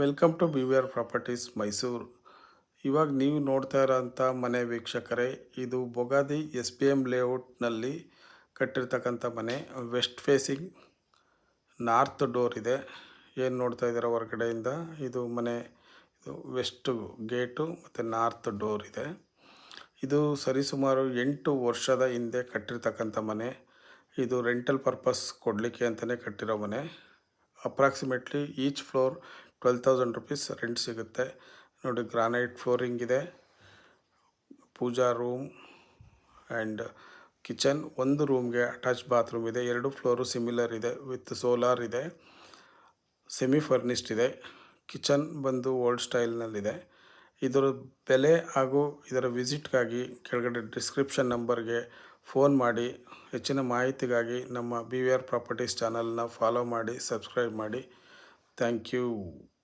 Welcome to B V R properties Mysuru. ಇವಾಗ ನೀವು ನೋಡ್ತಾ ಇರೋಂಥ ಮನೆ ವೀಕ್ಷಕರೇ, ಇದು ಬೊಗಾದಿ ಎಸ್ ಪಿ ಎಮ್ ಲೇಔಟ್ನಲ್ಲಿ ಕಟ್ಟಿರ್ತಕ್ಕಂಥ ಮನೆ. ವೆಸ್ಟ್ ಫೇಸಿಂಗ್ ನಾರ್ತ್ ಡೋರ್ ಇದೆ. ಏನು ನೋಡ್ತಾ ಇದ್ದೀರಾ ಹೊರಗಡೆಯಿಂದ, ಇದು ಮನೆ. ಇದು ವೆಸ್ಟ್ ಗೇಟು ಮತ್ತು ನಾರ್ತ್ ಡೋರ್ ಇದೆ. ಇದು ಸರಿಸುಮಾರು 8 ವರ್ಷದ ಹಿಂದೆ ಕಟ್ಟಿರ್ತಕ್ಕಂಥ ಮನೆ. ಇದು ರೆಂಟಲ್ ಪರ್ಪಸ್ ಕೊಡಲಿಕ್ಕೆ ಅಂತಲೇ ಕಟ್ಟಿರೋ ಮನೆ. Approximately each floor 12,000 rupees rent ಸಿಗುತ್ತೆ. ನೋಡಿ, ಗ್ರಾನೈಟ್ ಫ್ಲೋರಿಂಗ್ ಇದೆ, ಪೂಜಾ ರೂಮ್ ಆ್ಯಂಡ್ ಕಿಚನ್. ಒಂದು ರೂಮ್ಗೆ ಅಟ್ಯಾಚ್ ಬಾತ್ರೂಮ್ ಇದೆ. 2 ಫ್ಲೋರು ಸಿಮಿಲರ್ ಇದೆ, ವಿತ್ ಸೋಲಾರ್ ಇದೆ. ಸೆಮಿ ಫರ್ನಿಶ್ಡ್ ಇದೆ. ಕಿಚನ್ ಬಂದು ಓಲ್ಡ್ ಸ್ಟೈಲ್ನಲ್ಲಿದೆ. ಇದರ ಬೆಲೆ ಹಾಗೂ ಇದರ ವಿಸಿಟ್ಗಾಗಿ ಕೆಳಗಡೆ ಡಿಸ್ಕ್ರಿಪ್ಷನ್ ನಂಬರ್ಗೆ ಫೋನ್ ಮಾಡಿ. ಹೆಚ್ಚಿನ ಮಾಹಿತಿಗಾಗಿ ನಮ್ಮ ಬಿ ವಿ ಆರ್ ಪ್ರಾಪರ್ಟೀಸ್ ಚಾನಲ್ನ ಫಾಲೋ ಮಾಡಿ, ಸಬ್ಸ್ಕ್ರೈಬ್ ಮಾಡಿ. Thank you.